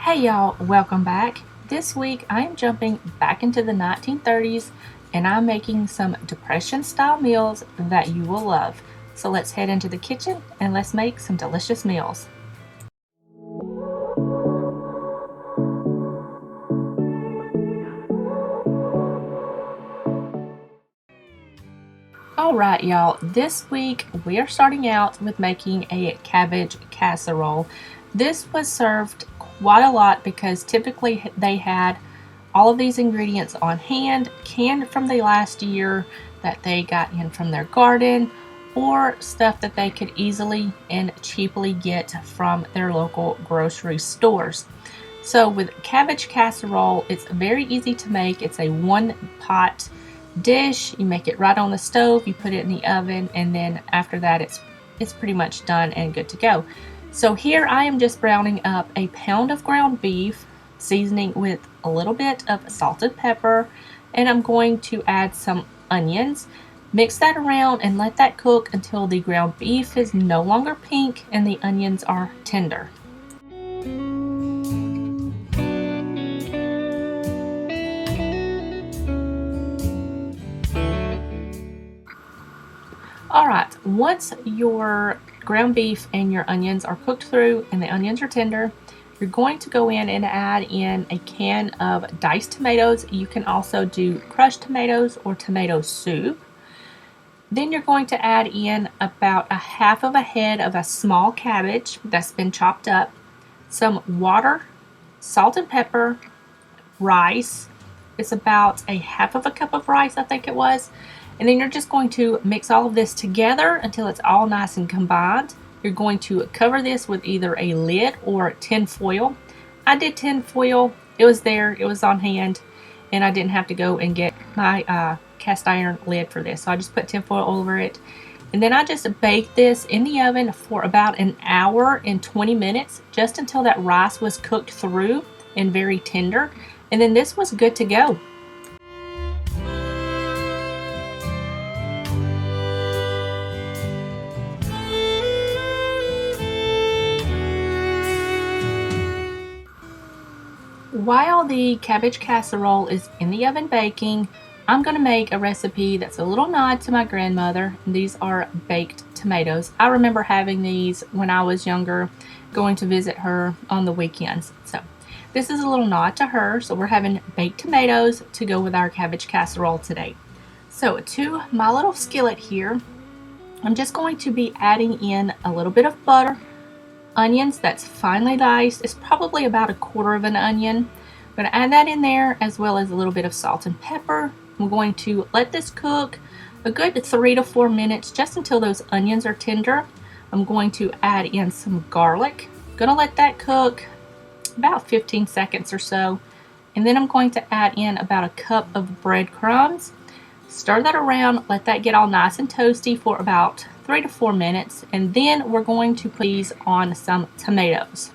Hey y'all, welcome back. This week I am jumping back into the 1930s and I'm making some Depression style meals that you will love. So let's head into the kitchen and let's make some delicious meals. Alright y'all, this week we are starting out with making a cabbage casserole. This was served quite a lot because typically they had all of these ingredients on hand, canned from the last year that they got in from their garden, or stuff that they could easily and cheaply get from their local grocery stores. So with cabbage casserole, it's very easy to make. It's a one pot dish. You make it right on the stove, you put it in the oven, and then after that it's pretty much done and good to go. So here I am just browning up a pound of ground beef, seasoning with a little bit of salt and pepper, and I'm going to add some onions. Mix that around and let that cook until the ground beef is no longer pink and the onions are tender. Alright, once your ground beef and your onions are cooked through and the onions are tender, you're going to go in and add in a can of diced tomatoes. You can also do crushed tomatoes or tomato soup. Then you're going to add in about a half of a head of a small cabbage that's been chopped up, some water, salt and pepper, rice. It's about a half of a cup of rice, I think it was. And then you're just going to mix all of this together until it's all nice and combined. You're going to cover this with either a lid or tin foil. I did tin foil. It was there, it was on hand, and I didn't have to go and get my cast iron lid for this. So I just put tin foil over it. And then I just baked this in the oven for about an hour and 20 minutes, just until that rice was cooked through and very tender. And then this was good to go. While the cabbage casserole is in the oven baking, I'm going to make a recipe that's a little nod to my grandmother. These are baked tomatoes. I remember having these when I was younger, going to visit her on the weekends. So this is a little nod to her. So we're having baked tomatoes to go with our cabbage casserole today. So to my little skillet here, I'm just going to be adding in a little bit of butter, onions that's finely diced. It's probably about a quarter of an onion. I'm going to add that in there, as well as a little bit of salt and pepper. I'm going to let this cook a good 3 to 4 minutes, just until those onions are tender. I'm going to add in some garlic. I'm going to let that cook about 15 seconds or so. And then I'm going to add in about a cup of breadcrumbs. Stir that around, let that get all nice and toasty for about 3 to 4 minutes, and then we're going to put these on some tomatoes.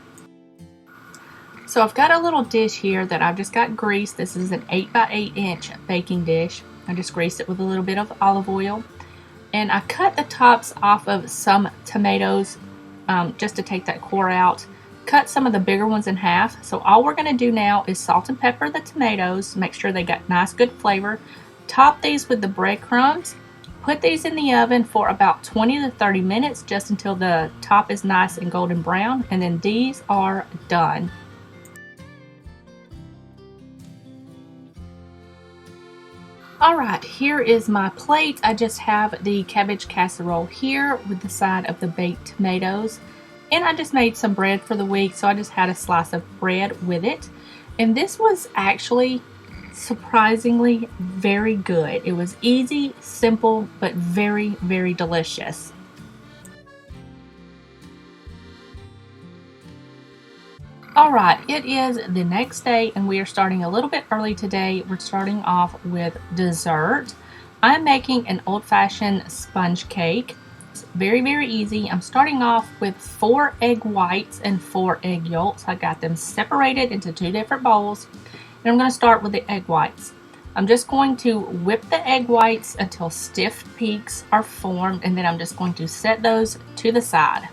So I've got a little dish here that I've just got greased. This is an 8 by 8 inch baking dish. I just greased it with a little bit of olive oil, and I cut the tops off of some tomatoes just to take that core out. Cut some of the bigger ones in half. So all we're going to do now is salt and pepper the tomatoes, make sure they got nice good flavor. Top these with the breadcrumbs. Put these in the oven for about 20 to 30 minutes, just until the top is nice and golden brown, and then these are done. Alright, here is my plate. I just have the cabbage casserole here with the side of the baked tomatoes, and I just made some bread for the week, so I just had a slice of bread with it. And this was actually surprisingly very good. It was easy, simple, but very, very delicious. Alright, it is the next day and we are starting a little bit early today. We're starting off with dessert. I'm making an old-fashioned sponge cake. It's very, very easy. I'm starting off with 4 egg whites and 4 egg yolks. I got them separated into 2 different bowls. And I'm going to start with the egg whites. I'm just going to whip the egg whites until stiff peaks are formed, and then I'm just going to set those to the side.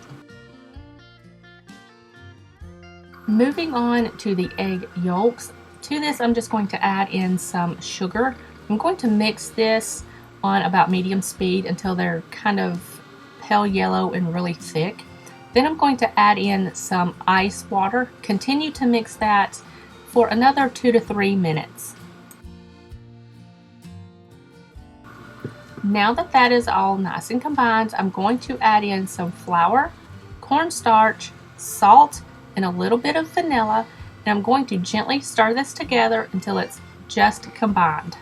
Moving on to the egg yolks. To this, I'm just going to add in some sugar. I'm going to mix this on about medium speed until they're kind of pale yellow and really thick. Then I'm going to add in some ice water. Continue to mix that for another 2 to 3 minutes. Now that that is all nice and combined, I'm going to add in some flour, cornstarch, salt, and a little bit of vanilla, and I'm going to gently stir this together until it's just combined.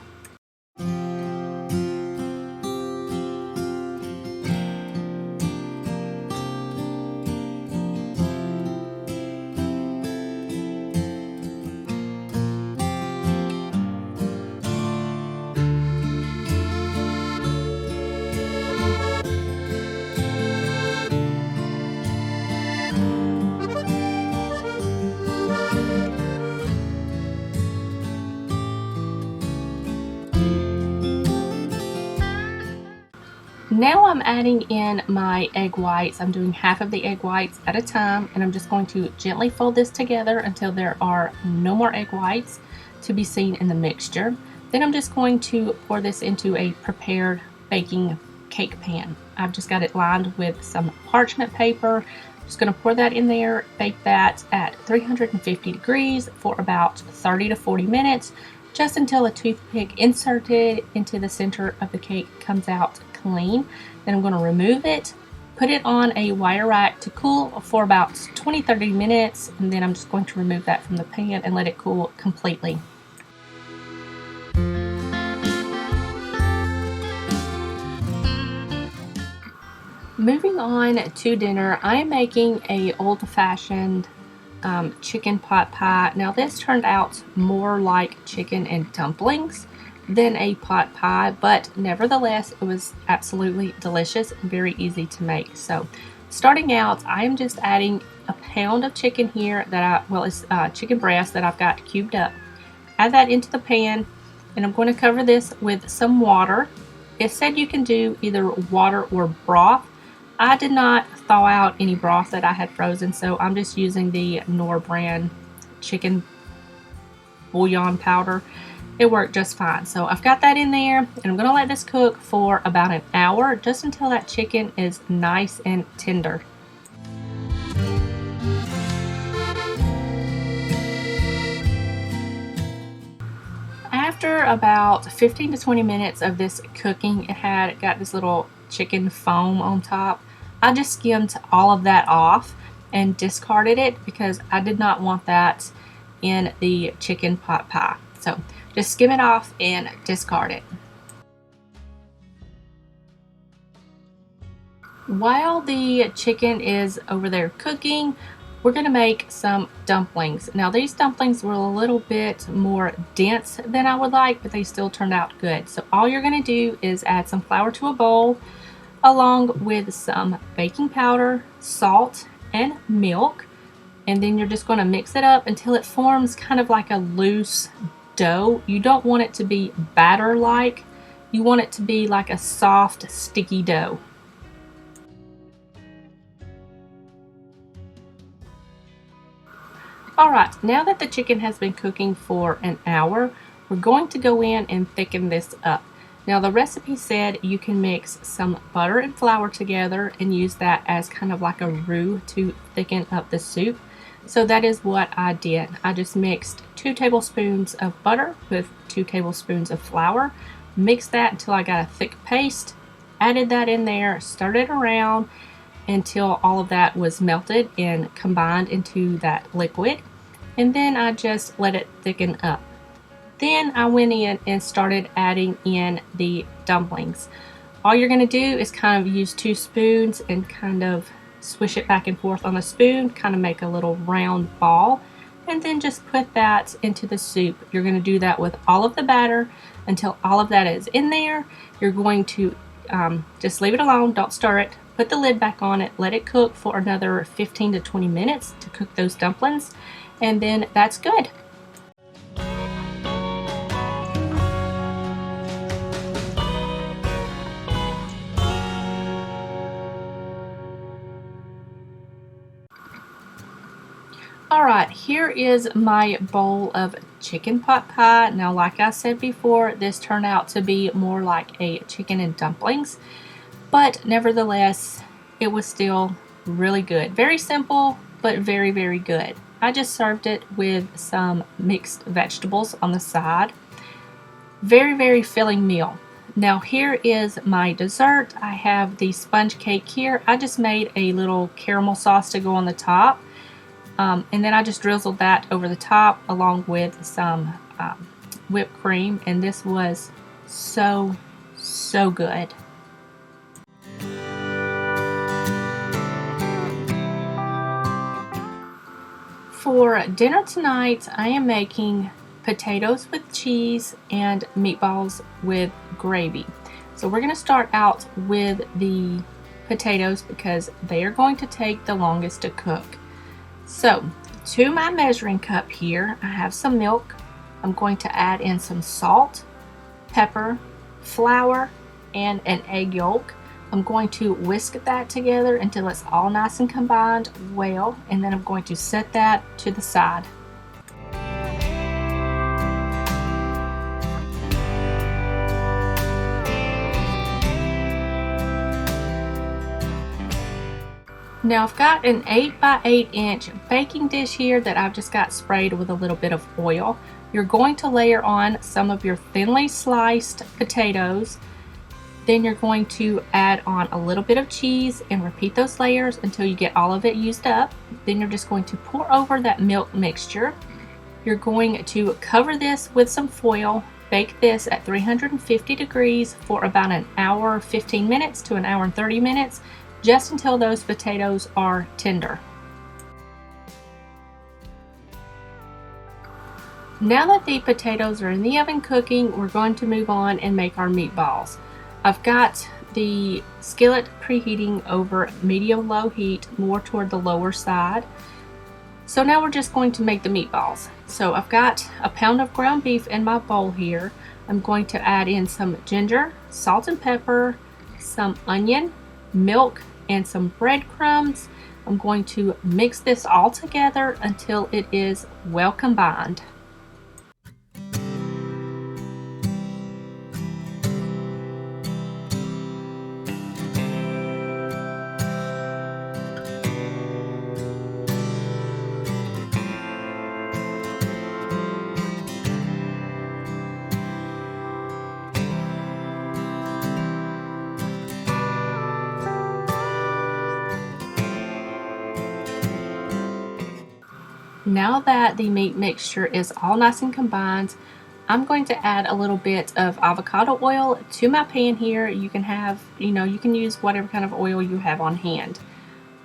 Now I'm adding in my egg whites. I'm doing half of the egg whites at a time, and I'm just going to gently fold this together until there are no more egg whites to be seen in the mixture. Then I'm just going to pour this into a prepared baking cake pan. I've just got it lined with some parchment paper. I'm just going to pour that in there, bake that at 350 degrees for about 30 to 40 minutes, just until a toothpick inserted into the center of the cake comes out clean. Then I'm going to remove it, put it on a wire rack to cool for about 20-30 minutes, and then I'm just going to remove that from the pan and let it cool completely. Moving on to dinner, I am making a old-fashioned chicken pot pie. Now this turned out more like chicken and dumplings than a pot pie, but nevertheless it was absolutely delicious and very easy to make. So starting out, I am just adding a pound of chicken here that it's chicken breast that I've got cubed up. Add that into the pan, and I'm going to cover this with some water. It said you can do either water or broth. I did not thaw out any broth that I had frozen, so I'm just using the Knorr brand chicken bouillon powder. It worked just fine. So I've got that in there, and I'm going to let this cook for about an hour, just until that chicken is nice and tender. After about 15 to 20 minutes of this cooking, it had got this little chicken foam on top. I just skimmed all of that off and discarded it because I did not want that in the chicken pot pie. So just skim it off and discard it. While the chicken is over there cooking, we're going to make some dumplings. Now these dumplings were a little bit more dense than I would like, but they still turned out good. So all you're going to do is add some flour to a bowl, along with some baking powder, salt, and milk. And then you're just going to mix it up until it forms kind of like a loose dough. You don't want it to be batter-like. You want it to be like a soft, sticky dough. Alright, now that the chicken has been cooking for an hour, we're going to go in and thicken this up. Now the recipe said you can mix some butter and flour together and use that as kind of like a roux to thicken up the soup. So that is what I did. I just mixed 2 tablespoons of butter with 2 tablespoons of flour, mixed that until I got a thick paste, added that in there, stirred it around until all of that was melted and combined into that liquid, and then I just let it thicken up. Then I went in and started adding in the dumplings. All you're going to do is kind of use 2 spoons and kind of swish it back and forth on the spoon, kind of make a little round ball, and then just put that into the soup. You're going to do that with all of the batter until all of that is in there. You're going to just leave it alone, don't stir it, put the lid back on it, let it cook for another 15 to 20 minutes to cook those dumplings, and then that's good. Alright, here is my bowl of chicken pot pie. Now, like I said before, this turned out to be more like a chicken and dumplings, but nevertheless, it was still really good. Very simple, but very, very good. I just served it with some mixed vegetables on the side. Very, very filling meal. Now here is my dessert. I have the sponge cake here. I just made a little caramel sauce to go on the top. And then I just drizzled that over the top along with some whipped cream. And this was so, so good. For dinner tonight, I am making potatoes with cheese and meatballs with gravy. So we're going to start out with the potatoes because they are going to take the longest to cook. So to my measuring cup here, I have some milk. I'm going to add in some salt, pepper, flour, and an egg yolk. I'm going to whisk that together until it's all nice and combined well, and then I'm going to set that to the side. Now I've got an 8 by 8 inch baking dish here that I've just got sprayed with a little bit of oil. You're going to layer on some of your thinly sliced potatoes. Then you're going to add on a little bit of cheese and repeat those layers until you get all of it used up. Then you're just going to pour over that milk mixture. You're going to cover this with some foil. Bake this at 350 degrees for about an hour 15 minutes to an hour and 30 minutes, just until those potatoes are tender. Now that the potatoes are in the oven cooking, we're going to move on and make our meatballs. I've got the skillet preheating over medium-low heat, more toward the lower side. So now we're just going to make the meatballs. So I've got a pound of ground beef in my bowl here. I'm going to add in some ginger, salt and pepper, some onion, milk, and some breadcrumbs. I'm going to mix this all together until it is well combined. Now that the meat mixture is all nice and combined, I'm going to add a little bit of avocado oil to my pan here. You can have, you can use whatever kind of oil you have on hand.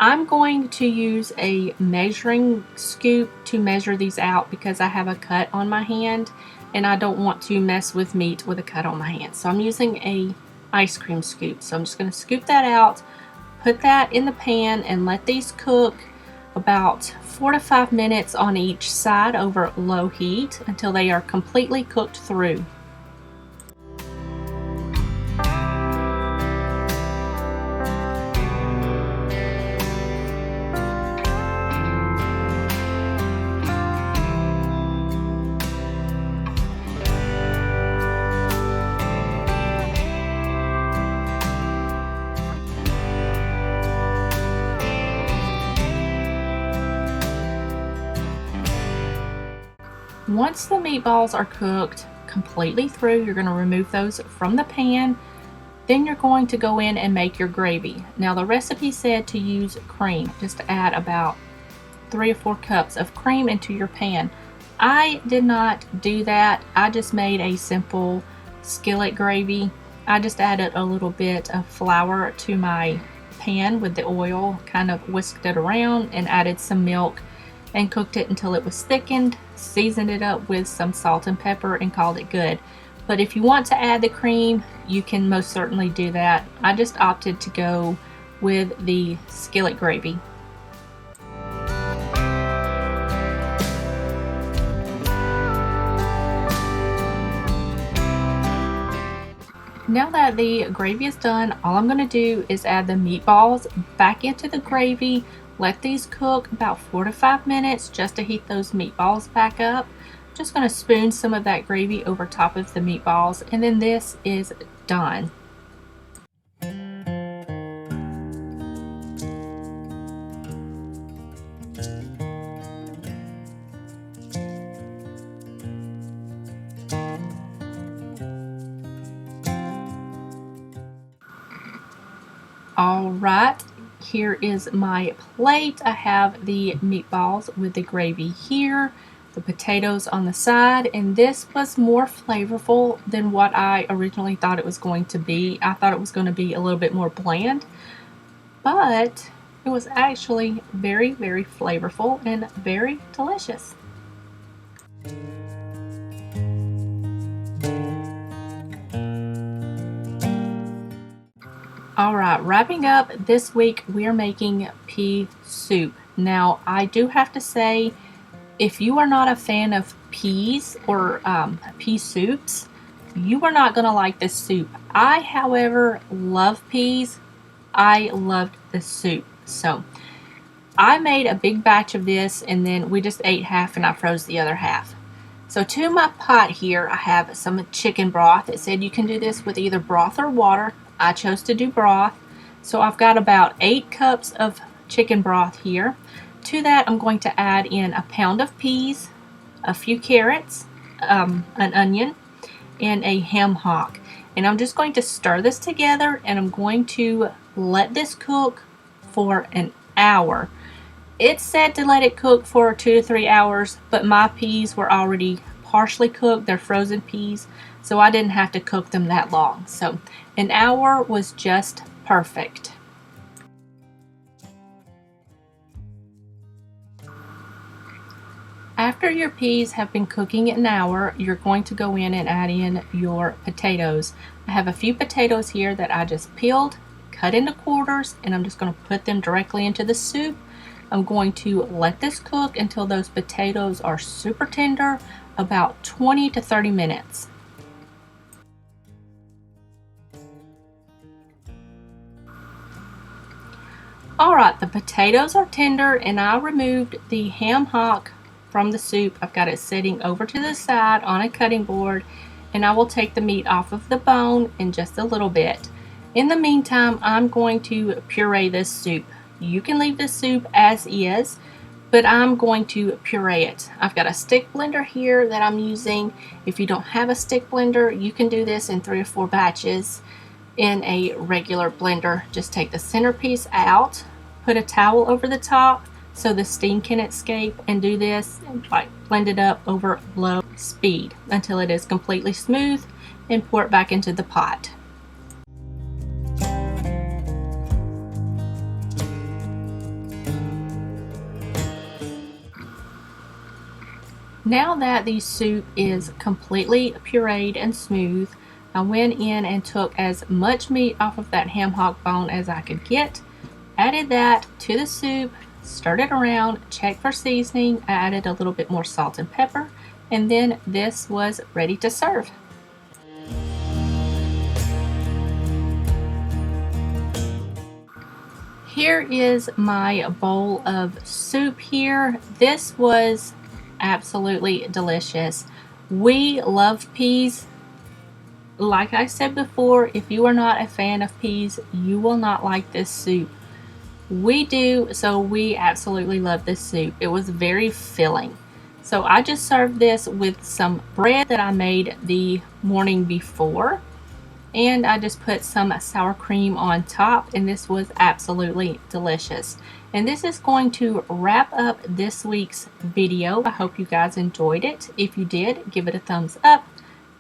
I'm going to use a measuring scoop to measure these out because I have a cut on my hand and I don't want to mess with meat with a cut on my hand. So I'm using a ice cream scoop. So I'm just going to scoop that out, put that in the pan, and let these cook about 4 to 5 minutes on each side over low heat until they are completely cooked through. Once the meatballs are cooked completely through, you're going to remove those from the pan. Then you're going to go in and make your gravy. Now the recipe said to use cream, just to add about 3 or 4 cups of cream into your pan. I did not do that. I just made a simple skillet gravy. I just added a little bit of flour to my pan with the oil, kind of whisked it around and added some milk and cooked it until it was thickened, seasoned it up with some salt and pepper, and called it good. But if you want to add the cream, you can most certainly do that. I just opted to go with the skillet gravy. Now that the gravy is done, all I'm going to do is add the meatballs back into the gravy, Let these cook about 4 to 5 minutes just to heat those meatballs back up. Just going to spoon some of that gravy over top of the meatballs, and then this is done. All right, here is my plate. I have the meatballs with the gravy here, the potatoes on the side, and this was more flavorful than what I originally thought it was going to be. I thought it was going to be a little bit more bland, but it was actually very, very flavorful and very delicious. All right, wrapping up this week, we're making pea soup. Now, I do have to say, if you are not a fan of peas or pea soups, you are not going to like this soup. I, however, love peas. I loved this soup. So, I made a big batch of this, and then we just ate half and I froze the other half. So to my pot here, I have some chicken broth. It said you can do this with either broth or water. I chose to do broth. So I've got about 8 cups of chicken broth here. To that, I'm going to add in a pound of peas, a few carrots, an onion, and a ham hock. And I'm just going to stir this together, and I'm going to let this cook for an hour. It said to let it cook for 2 to 3 hours, but my peas were already partially cooked. They're frozen peas, so I didn't have to cook them that long. So an hour was just perfect. After your peas have been cooking an hour, you're going to go in and add in your potatoes. I have a few potatoes here that I just peeled, cut into quarters, and I'm just going to put them directly into the soup. I'm going to let this cook until those potatoes are super tender, about 20 to 30 minutes. Alright, the potatoes are tender, and I removed the ham hock from the soup. I've got it sitting over to the side on a cutting board, and I will take the meat off of the bone in just a little bit. In the meantime, I'm going to puree this soup. You can leave this soup as is, but I'm going to puree it. I've got a stick blender here that I'm using. If you don't have a stick blender, you can do this in 3 or 4 batches in a regular blender. Just take the centerpiece out, put a towel over the top so the steam can escape, and do this and blend it up over low speed until it is completely smooth, and pour it back into the pot. Now that the soup is completely pureed and smooth, I went in and took as much meat off of that ham hock bone as I could get, added that to the soup, stirred it around, checked for seasoning, I added a little bit more salt and pepper, and then this was ready to serve. Here is my bowl of soup here. This was absolutely delicious. We love peas. Like I said before, if you are not a fan of peas, you will not like this soup. We do, so we absolutely love this soup. It was very filling. So I just served this with some bread that I made the morning before, and I just put some sour cream on top, and this was absolutely delicious. And this is going to wrap up this week's video. I hope you guys enjoyed it. If you did, give it a thumbs up.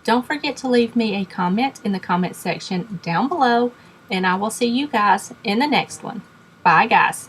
Don't forget to leave me a comment in the comment section down below, and I will see you guys in the next one. Bye, guys.